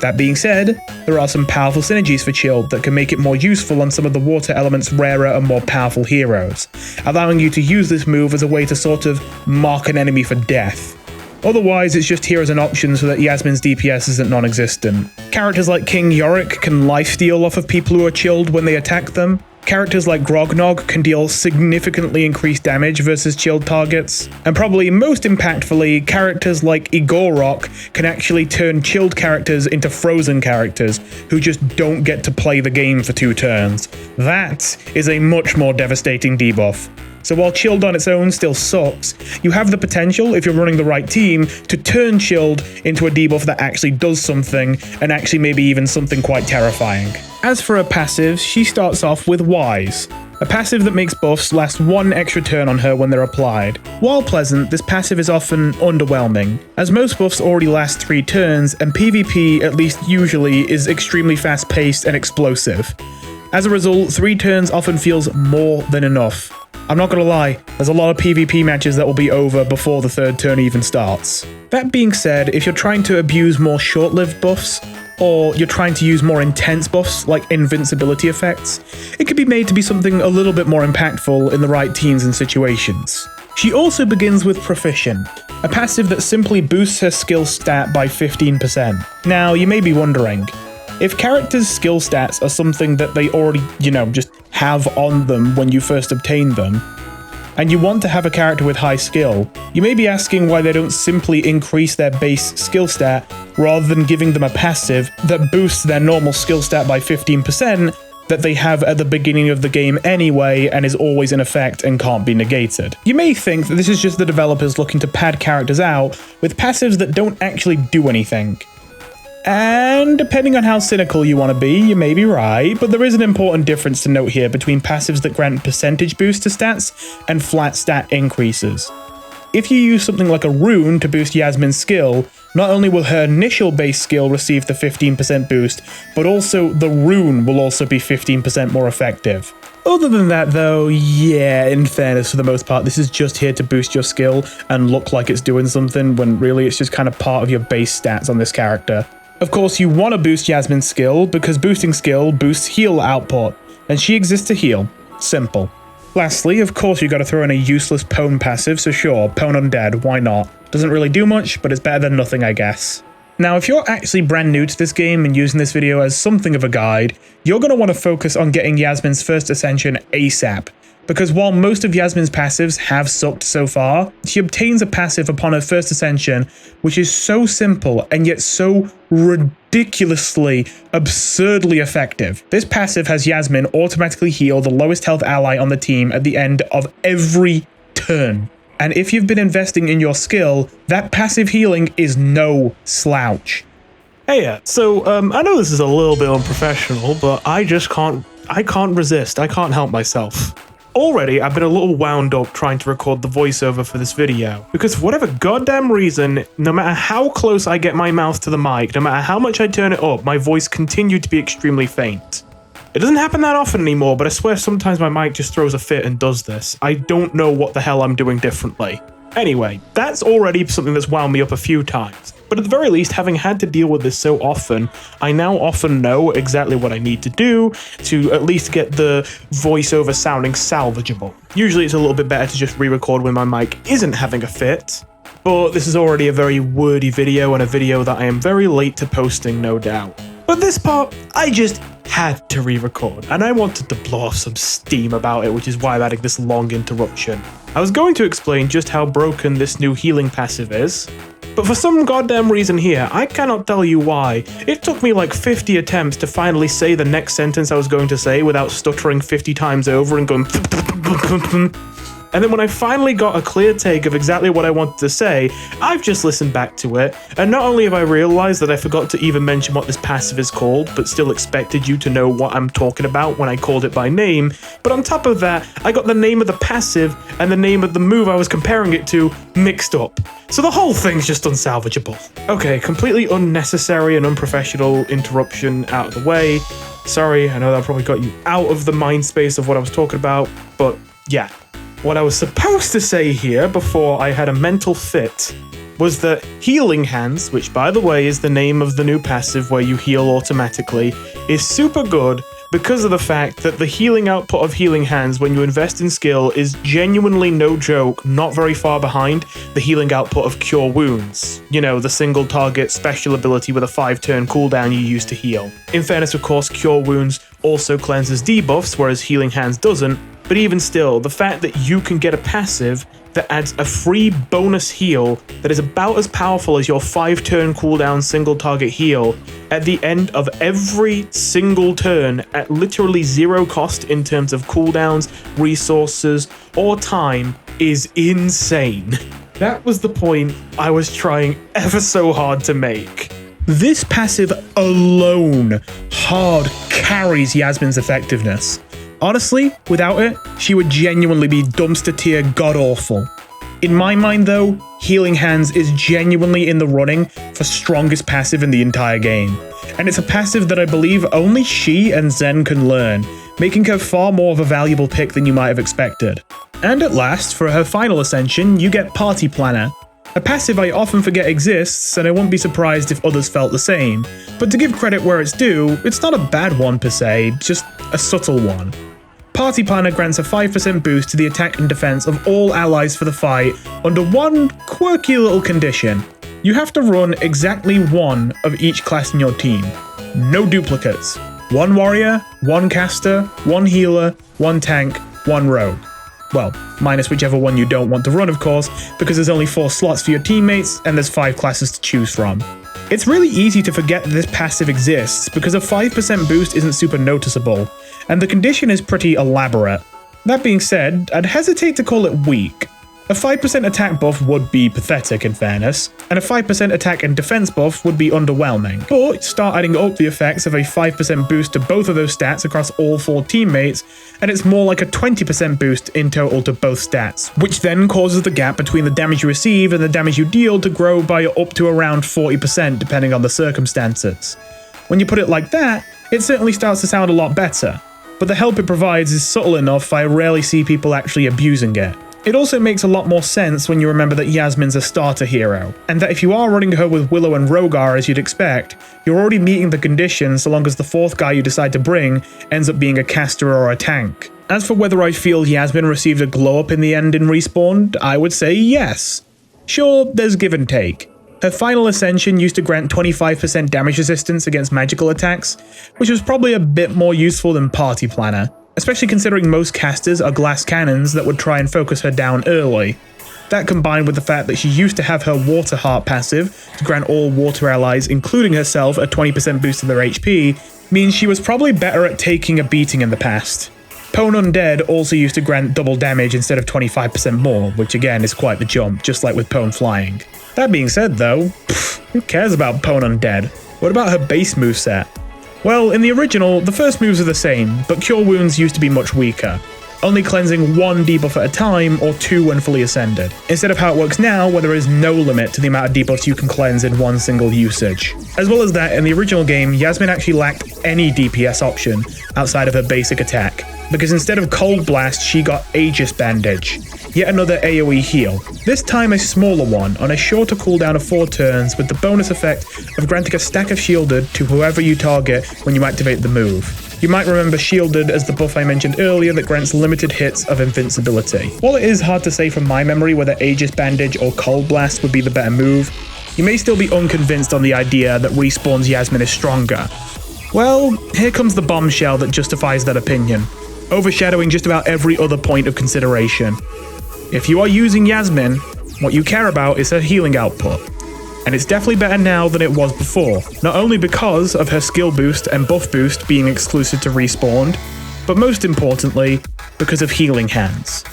That being said, there are some powerful synergies for Chilled that can make it more useful on some of the water element's rarer and more powerful heroes, allowing you to use this move as a way to sort of mark an enemy for death. Otherwise, it's just here as an option so that Yasmin's DPS isn't non-existent. Characters like King Yorick can lifesteal off of people who are chilled when they attack them. Characters like Grognog can deal significantly increased damage versus chilled targets. And probably most impactfully, characters like Igorok can actually turn chilled characters into frozen characters who just don't get to play the game for 2 turns. That is a much more devastating debuff. So while Chilled on its own still sucks, you have the potential, if you're running the right team, to turn Chilled into a debuff that actually does something, and actually maybe even something quite terrifying. As for her passive, she starts off with Wise, a passive that makes buffs last 1 extra turn on her when they're applied. While pleasant, this passive is often underwhelming, as most buffs already last 3 turns, and PvP, at least usually, is extremely fast-paced and explosive. As a result, 3 turns often feels more than enough. I'm not gonna lie, there's a lot of PvP matches that will be over before the 3rd turn even starts. That being said, if you're trying to abuse more short-lived buffs, or you're trying to use more intense buffs like invincibility effects, it could be made to be something a little bit more impactful in the right teams and situations. She also begins with Proficient, a passive that simply boosts her skill stat by 15%. Now, you may be wondering, if characters' skill stats are something that they already, just have on them when you first obtain them, and you want to have a character with high skill, you may be asking why they don't simply increase their base skill stat rather than giving them a passive that boosts their normal skill stat by 15% that they have at the beginning of the game anyway and is always in effect and can't be negated. You may think that this is just the developers looking to pad characters out with passives that don't actually do anything. And depending on how cynical you want to be, you may be right, but there is an important difference to note here between passives that grant percentage boost to stats and flat stat increases. If you use something like a rune to boost Yasmin's skill, not only will her initial base skill receive the 15% boost, but also the rune will also be 15% more effective. Other than that though, yeah, in fairness, for the most part, this is just here to boost your skill and look like it's doing something when really it's just kind of part of your base stats on this character. Of course, you want to boost Yasmin's skill, because boosting skill boosts heal output, and she exists to heal. Simple. Lastly, of course you gotta throw in a useless Pwn passive, so sure, Pwn Undead, why not? Doesn't really do much, but it's better than nothing, I guess. Now, if you're actually brand new to this game and using this video as something of a guide, you're going to want to focus on getting Yasmin's first ascension ASAP. Because while most of Yasmin's passives have sucked so far, she obtains a passive upon her first ascension, which is so simple and yet so ridiculously, absurdly effective. This passive has Yasmin automatically heal the lowest health ally on the team at the end of every turn. And if you've been investing in your skill, that passive healing is no slouch. Hey, so I know this is a little bit unprofessional, but I can't resist. I can't help myself. Already, I've been a little wound up trying to record the voiceover for this video, because for whatever goddamn reason, no matter how close I get my mouth to the mic, no matter how much I turn it up, my voice continued to be extremely faint. It doesn't happen that often anymore, but I swear sometimes my mic just throws a fit and does this. I don't know what the hell I'm doing differently. Anyway, that's already something that's wound me up a few times. But at the very least, having had to deal with this so often, I now often know exactly what I need to do to at least get the voiceover sounding salvageable. Usually it's a little bit better to just re-record when my mic isn't having a fit, but this is already a very wordy video and a video that I am very late to posting, no doubt. But this part, I just had to re-record, and I wanted to blow off some steam about it, which is why I'm adding this long interruption. I was going to explain just how broken this new healing passive is, but for some goddamn reason here, I cannot tell you why. It took me like 50 attempts to finally say the next sentence I was going to say without stuttering 50 times over and going and then when I finally got a clear take of exactly what I wanted to say, I've just listened back to it, and not only have I realized that I forgot to even mention what this passive is called, but still expected you to know what I'm talking about when I called it by name, but on top of that, I got the name of the passive and the name of the move I was comparing it to mixed up. So the whole thing's just unsalvageable. Okay, completely unnecessary and unprofessional interruption out of the way. Sorry, I know that probably got you out of the mind space of what I was talking about, but yeah. What I was supposed to say here before I had a mental fit was that Healing Hands, which by the way is the name of the new passive where you heal automatically, is super good because of the fact that the healing output of Healing Hands when you invest in skill is genuinely, no joke, not very far behind the healing output of Cure Wounds. You know, the single target special ability with a 5-turn cooldown you use to heal. In fairness, of course, Cure Wounds also cleanses debuffs, whereas Healing Hands doesn't. But even still, the fact that you can get a passive that adds a free bonus heal that is about as powerful as your 5-turn cooldown single target heal at the end of every single turn at literally zero cost in terms of cooldowns, resources, or time is insane. That was the point I was trying ever so hard to make. This passive alone hard carries Yasmin's effectiveness. Honestly, without it, she would genuinely be dumpster tier god-awful. In my mind though, Healing Hands is genuinely in the running for strongest passive in the entire game. And it's a passive that I believe only she and Zen can learn, making her far more of a valuable pick than you might have expected. And at last, for her final ascension, you get Party Planner. A passive I often forget exists, and I won't be surprised if others felt the same. But to give credit where it's due, it's not a bad one per se, just a subtle one. Party Planner grants a 5% boost to the attack and defense of all allies for the fight under one quirky little condition. You have to run exactly one of each class in your team. No duplicates. One warrior, one caster, one healer, one tank, one rogue. Well, minus whichever one you don't want to run, of course, because there's only 4 slots for your teammates and there's 5 classes to choose from. It's really easy to forget that this passive exists because a 5% boost isn't super noticeable, and the condition is pretty elaborate. That being said, I'd hesitate to call it weak. A 5% attack buff would be pathetic in fairness, and a 5% attack and defense buff would be underwhelming. But start adding up the effects of a 5% boost to both of those stats across all 4 teammates, and it's more like a 20% boost in total to both stats, which then causes the gap between the damage you receive and the damage you deal to grow by up to around 40% depending on the circumstances. When you put it like that, it certainly starts to sound a lot better, but the help it provides is subtle enough I rarely see people actually abusing it. It also makes a lot more sense when you remember that Yasmin's a starter hero, and that if you are running her with Willow and Rogar as you'd expect, you're already meeting the conditions so long as the 4th guy you decide to bring ends up being a caster or a tank. As for whether I feel Yasmin received a glow up in the end in Respawn, I would say yes. Sure, there's give and take. Her final ascension used to grant 25% damage resistance against magical attacks, which was probably a bit more useful than Party Planner, especially considering most casters are glass cannons that would try and focus her down early. That combined with the fact that she used to have her Water Heart passive to grant all water allies, including herself, a 20% boost to their HP, means she was probably better at taking a beating in the past. Pwn Undead also used to grant double damage instead of 25% more, which again is quite the jump, just like with Pwn Flying. That being said though, who cares about Pwn Undead? What about her base moveset? Well, in the original, the first moves are the same, but Cure Wounds used to be much weaker, only cleansing 1 debuff at a time or 2 when fully ascended, instead of how it works now where there is no limit to the amount of debuffs you can cleanse in one single usage. As well as that, in the original game, Yasmin actually lacked any DPS option outside of her basic attack, because instead of Cold Blast, she got Aegis Bandage, yet another AoE heal. This time a smaller one, on a shorter cooldown of 4 turns with the bonus effect of granting a stack of Shielded to whoever you target when you activate the move. You might remember Shielded as the buff I mentioned earlier that grants limited hits of invincibility. While it is hard to say from my memory whether Aegis Bandage or Cold Blast would be the better move, you may still be unconvinced on the idea that Respawn's Yasmin is stronger. Well, here comes the bombshell that justifies that opinion, overshadowing just about every other point of consideration. If you are using Yasmin, what you care about is her healing output. And it's definitely better now than it was before, not only because of her skill boost and buff boost being exclusive to Respawned, but most importantly, because of Healing Hands.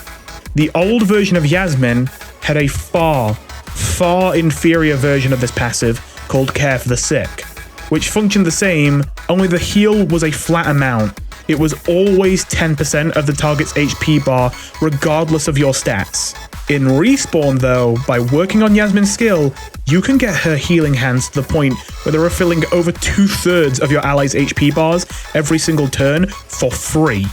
The old version of Yasmin had a far inferior version of this passive called Care for the Sick, which functioned the same, only the heal was a flat amount. It was always 10% of the target's HP bar, regardless of your stats. In Respawn though, by working on Yasmin's skill, you can get her Healing Hands to the point where they're refilling over 2/3 of your allies' HP bars every single turn for free.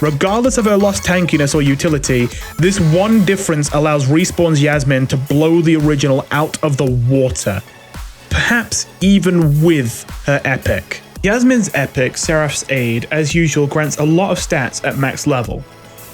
Regardless of her lost tankiness or utility, this one difference allows Respawn's Yasmin to blow the original out of the water. Perhaps even with her epic. Yasmin's epic, Seraph's Aid, as usual grants a lot of stats at max level.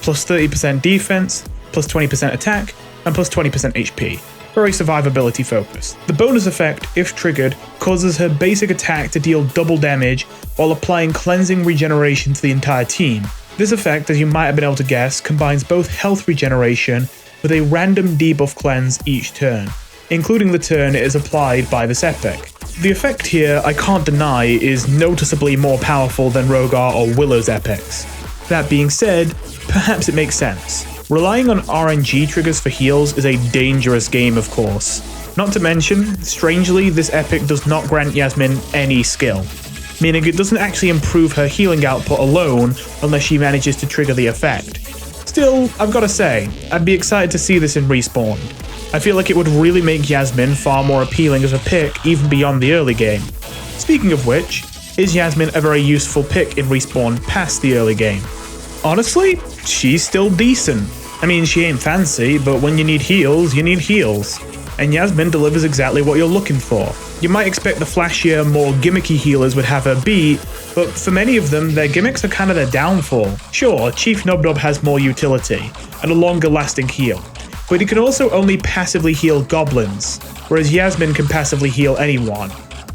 Plus 30% defense, plus 20% attack, and plus 20% HP. Very survivability focused. The bonus effect, if triggered, causes her basic attack to deal double damage while applying cleansing regeneration to the entire team. This effect, as you might have been able to guess, combines both health regeneration with a random debuff cleanse each turn, including the turn it is applied by this epic. The effect here, I can't deny, is noticeably more powerful than Rogar or Willow's epics. That being said, perhaps it makes sense. Relying on RNG triggers for heals is a dangerous game, of course. Not to mention, strangely, this epic does not grant Yasmin any skill, meaning it doesn't actually improve her healing output alone unless she manages to trigger the effect. Still, I've gotta say, I'd be excited to see this in Respawn. I feel like it would really make Yasmin far more appealing as a pick even beyond the early game. Speaking of which, is Yasmin a very useful pick in Respawn past the early game? Honestly, she's still decent. I mean, she ain't fancy, but when you need heals, you need heals. And Yasmin delivers exactly what you're looking for. You might expect the flashier, more gimmicky healers would have her beat, but for many of them, their gimmicks are kind of their downfall. Sure, Chief Nubnub has more utility, and a longer lasting heal, but he can also only passively heal goblins, whereas Yasmin can passively heal anyone.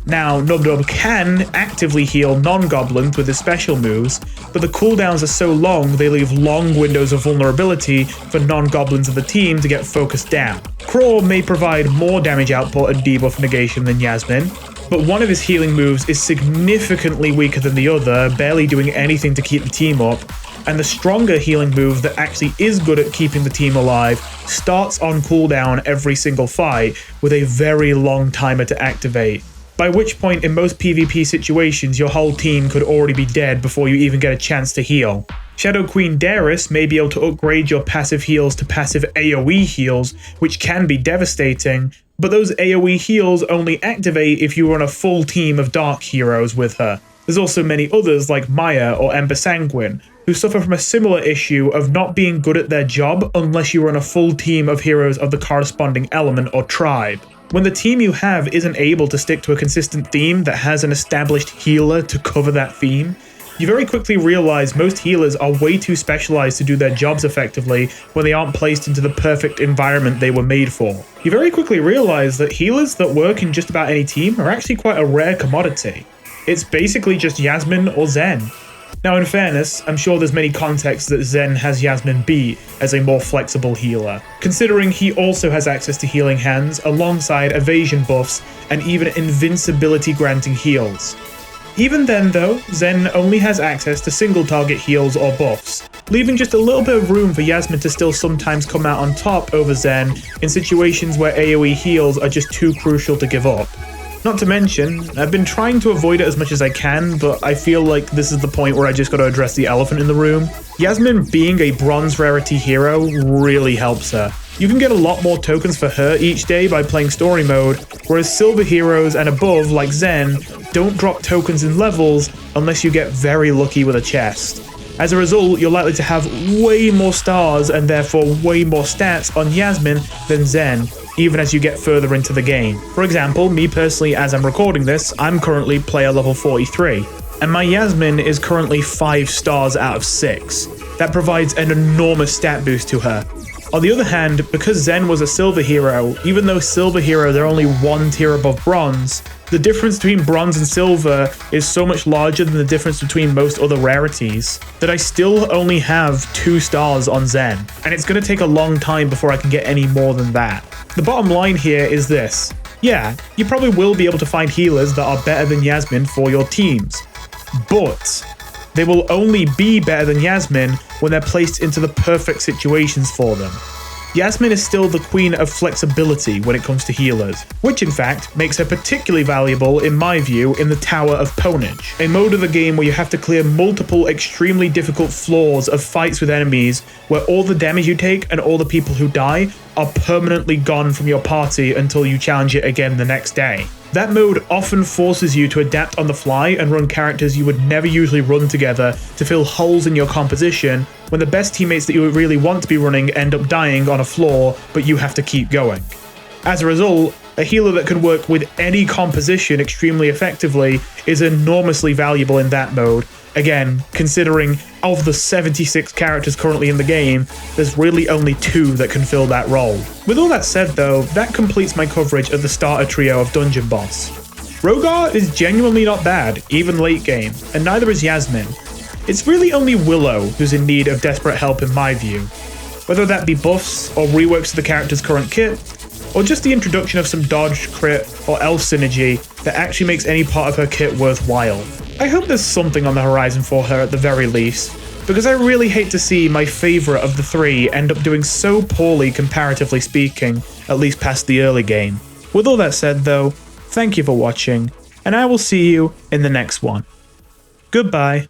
Now, Nubnub can actively heal non-goblins with his special moves, but the cooldowns are so long they leave long windows of vulnerability for non-goblins of the team to get focused down. Craw may provide more damage output and debuff negation than Yasmin, but one of his healing moves is significantly weaker than the other, barely doing anything to keep the team up, and the stronger healing move that actually is good at keeping the team alive starts on cooldown every single fight with a very long timer to activate. By which point in most PvP situations your whole team could already be dead before you even get a chance to heal. Shadow Queen Darius may be able to upgrade your passive heals to passive AoE heals, which can be devastating, but those AoE heals only activate if you run a full team of Dark heroes with her. There's also many others like Maya or Ember Sanguine, who suffer from a similar issue of not being good at their job unless you run a full team of heroes of the corresponding element or tribe. When the team you have isn't able to stick to a consistent theme that has an established healer to cover that theme, You very quickly realize most healers are way too specialized to do their jobs effectively when they aren't placed into the perfect environment they were made for. You very quickly realize that healers that work in just about any team are actually quite a rare commodity. It's basically just Yasmin or Zen. Now in fairness, I'm sure there's many contexts that Zen has Yasmin beat as a more flexible healer, considering he also has access to healing hands alongside evasion buffs and even invincibility granting heals. Even then though, Zen only has access to single target heals or buffs, leaving just a little bit of room for Yasmin to still sometimes come out on top over Zen in situations where AoE heals are just too crucial to give up. Not to mention, I've been trying to avoid it as much as I can, but I feel like this is the point where I just gotta address the elephant in the room. Yasmin being a bronze rarity hero really helps her. You can get a lot more tokens for her each day by playing story mode, whereas silver heroes and above like Zen don't drop tokens in levels unless you get very lucky with a chest. As a result, you're likely to have way more stars and therefore way more stats on Yasmin than Zen, even as you get further into the game. For example, me personally, as I'm recording this, I'm currently player level 43, and my Yasmin is currently 5 stars out of 6. That provides an enormous stat boost to her. On the other hand, because Zen was a silver hero, even though silver heroes are only 1 tier above bronze, the difference between bronze and silver is so much larger than the difference between most other rarities that I still only have 2 stars on Zen, and it's going to take a long time before I can get any more than that. The bottom line here is this. Yeah, you probably will be able to find healers that are better than Yasmin for your teams, but they will only be better than Yasmin when they're placed into the perfect situations for them. Yasmin is still the queen of flexibility when it comes to healers, which in fact makes her particularly valuable in my view in the Tower of Ponage, a mode of the game where you have to clear multiple extremely difficult floors of fights with enemies where all the damage you take and all the people who die are permanently gone from your party until you challenge it again the next day. That mode often forces you to adapt on the fly and run characters you would never usually run together to fill holes in your composition when the best teammates that you really want to be running end up dying on a floor, but you have to keep going. As a result, a healer that can work with any composition extremely effectively is enormously valuable in that mode. Again, considering of the 76 characters currently in the game, there's really only 2 that can fill that role. With all that said though, that completes my coverage of the starter trio of Dungeon Boss. Rogar is genuinely not bad, even late game, and neither is Yasmin. It's really only Willow who's in need of desperate help in my view. Whether that be buffs or reworks to the character's current kit, or just the introduction of some dodge, crit, or elf synergy that actually makes any part of her kit worthwhile. I hope there's something on the horizon for her at the very least, because I really hate to see my favourite of the 3 end up doing so poorly comparatively speaking, at least past the early game. With all that said though, thank you for watching, and I will see you in the next one. Goodbye.